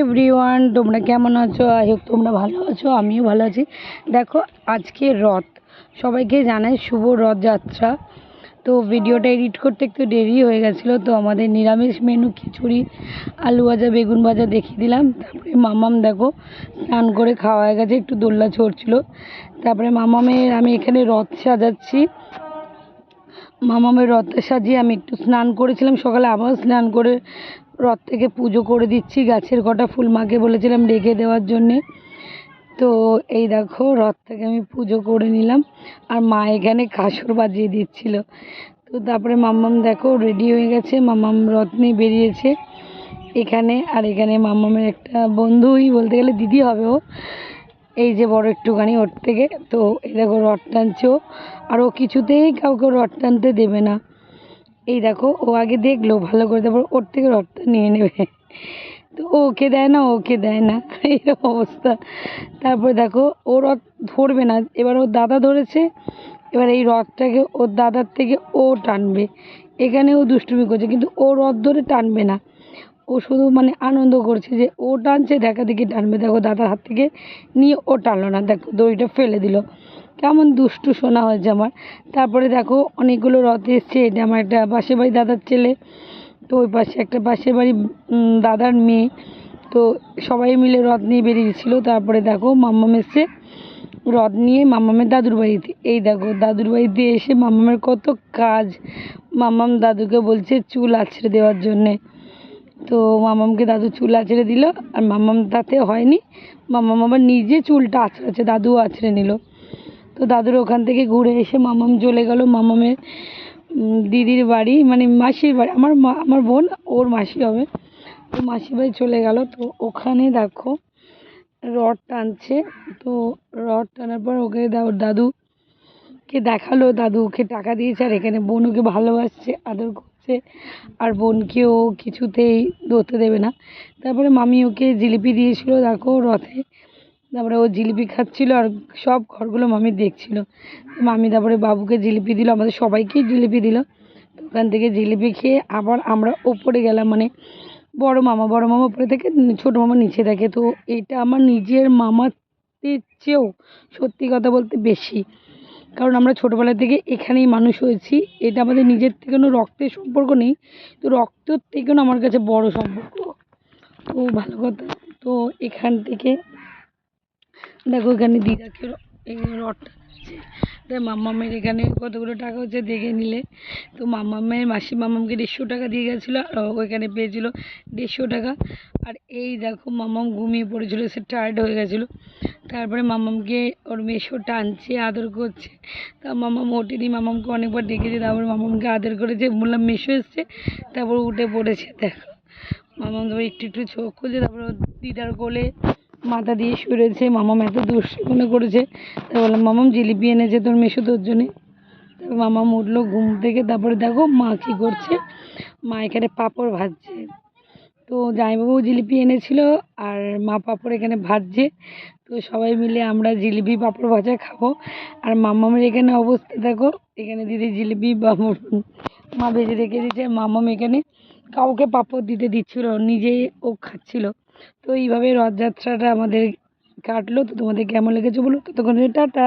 Everyone, তোমরা কেমন আছো? আই হোপ তোমরা ভালো আছো, আমিও ভালো আছি। দেখো, আজকে রথ, সবাইকে জানাই শুভ রথযাত্রা। তো ভিডিওটা এডিট করতে একটু দেরি হয়ে গেছিলো, তো আমাদের নিরামিষ মেনু খিচুড়ি, আলু ভাজা, বেগুন ভাজা দেখিয়ে দিলাম। তারপরে মামাম দেখো স্নান করে খাওয়া হয়ে গেছে, একটু দোল্লা চড়ছিল। তারপরে মামামের আমি এখানে রথ সাজাচ্ছি। মামামের রথটা সাজিয়ে আমি একটু স্নান করেছিলাম সকালে, আবার স্নান করে রথ থেকে পুজো করে দিচ্ছি। গাছের কটা ফুল মাকে বলেছিলাম রেখে দেওয়ার জন্যে। তো এই দেখো রথটাকে আমি পুজো করে নিলাম, আর মা এখানে কাসর বাজিয়ে দিচ্ছিল। তো তারপরে মাম্মাম দেখো রেডি হয়ে গেছে, মাম্মাম রথ নিয়ে বেরিয়েছে এখানে। আর এখানে মাম্মামের একটা বন্ধুই বলতে গেলে দিদি হবে ও, এই যে বড় একটুখানি ওর থেকে। তো এই দেখো রথ টানছে ও, আর ও কিছুতেই কাউকে রথ টানতে দেবে না। এই দেখো ও আগে দেখলো ভালো করে, তারপর ওর থেকে রথটা নিয়ে নেবে। তো ওকে দেয় না, ওকে দেয় না, এই অবস্থা। তারপরে দেখো ও রথ ধরবে না, এবার ওর দাদা ধরেছে। এবার এই রথটাকে ওর দাদার থেকে ও টানবে। এখানে ও দুষ্টুমি করছে, কিন্তু ও রথ ধরে টানবে না। ও শুধু মানে আনন্দ করছে যে ও টানছে, দেখা দেখি টানবে। দেখো দাদার হাত থেকে নিয়ে ও টানলো না, দেখো দড়িটা ফেলে দিল। কেমন দুষ্টু শোনা হয়েছে আমার। তারপরে দেখো অনেকগুলো রথ এসছে। এটা আমার একটা পাশের বাড়ি দাদার ছেলে, তো ওই পাশে একটা পাশের বাড়ি দাদার মেয়ে। তো সবাই মিলে রথ নিয়ে বেরিয়েছিল। তারপরে দেখো মাম্মাম এসছে রথ নিয়ে মাম্মামের দাদুর বাড়িতে। এই দেখো দাদুর বাড়িতে এসে মাম্মামের কত কাজ। মাম্মাম দাদুকে বলছে চুল আঁচড়ে দেওয়ার জন্যে। তো মামামকে দাদু চুল আঁচড়ে দিল, আর মাম্মাম তাতে হয়নি, মাম্মাম আবার নিজে চুলটা আঁচড়াচ্ছে, দাদুও আঁচড়ে নিল। তো দাদুর ওখান থেকে ঘুরে এসে মামাম চলে গেল মামামের দিদির বাড়ি, মানে মাসির বাড়ি। আমার বোন ওর মাসি হবে, তো মাসির বাড়ি চলে গেল। তো ওখানে দেখো রথ টানছে। তো রথ টানার পর ওকে ওর দাদুকে দেখালো, দাদু ওকে টাকা দিয়েছে। আর এখানে বোন ওকে ভালোবাসছে, আদর করছে, আর বোনকেও কিছুতেই ধরতে দেবে না। তারপরে মামি ওকে জিলিপি দিয়েছিল দেখো রথে। তারপরে ও জিলিপি খাচ্ছিল, আর সব ঘরগুলো মামি দেখছিল। মামি তারপরে বাবুকে জিলিপি দিল, আমাদের সবাইকেই জিলিপি দিল। তো ওখান থেকে জিলিপি খেয়ে আবার আমরা ওপরে গেলাম, মানে বড় মামা উপরে থাকে, ছোটো মামা নিচে থাকে। তো এটা আমার নিজের মামার চেয়েও সত্যি কথা বলতে বেশি, কারণ আমরা ছোটোবেলা থেকে এখানেই মানুষ হয়েছি। এটা আমাদের নিজের থেকে কোনো রক্তের সম্পর্ক নেই, তো রক্তের থেকেও আমার কাছে বড় সম্পর্ক। তো ভালো কথা। তো এখান থেকে দেখো এখানে দিদাকে এই রথটা দিচ্ছে। তাই মাম্মামের এখানে কতগুলো টাকা হচ্ছে দেখে নিলে। তো মাম্মামের মাসি মাম্মামকে 150 টাকা দিয়ে গেছিলো, আর ওইখানে পেয়েছিল 150 টাকা। আর এই দেখো মাম্মাম ঘুমিয়ে পড়েছিল, সে টায়ার্ড হয়ে গেছিলো। তারপরে মাম্মামকে ওর মেসো টানছে, আদর করছে। তা মাম্মাম ওঠেনি, মাম্মামকে অনেকবার ডেকেছে, তারপর মাম্মামকে আদর করেছে, বললাম মেসো এসছে, তারপর উঠে পড়েছে। দেখো মাম্মাম তারপর একটু একটু চোখ খুলছে, তারপর দিদার কোলে মাথা দিয়ে শুয়ে রয়েছে। মামাম এত দুষ্টুমি করেছে, তাই বললাম মামাম জিলিপি এনেছে তোর মেসো তোর জন্যে। তারপর মামাম উঠলো ঘুম থেকে। তারপরে দেখো মা কী করছে, মা এখানে পাঁপড় ভাজছে। তো জামাইবাবু জিলিপি এনেছিল, আর মা পাঁপড় এখানে ভাজছে। তো সবাই মিলে আমরা জিলিপি পাঁপড় ভাজা খাবো। আর মামামের এখানে অবস্থা দেখো, এখানে দিদি জিলিপি পাঁপড় মা ভেজে রেখে দিয়েছে। মামাম এখানে কাউকে পাঁপড় দিতে দিচ্ছিল, নিজেই ও খাচ্ছিল। তো এইভাবে রথযাত্রাটা আমাদের কাটলো। তো তোমাদের কেমন লেগেছে বলো, ততক্ষণে টাটা।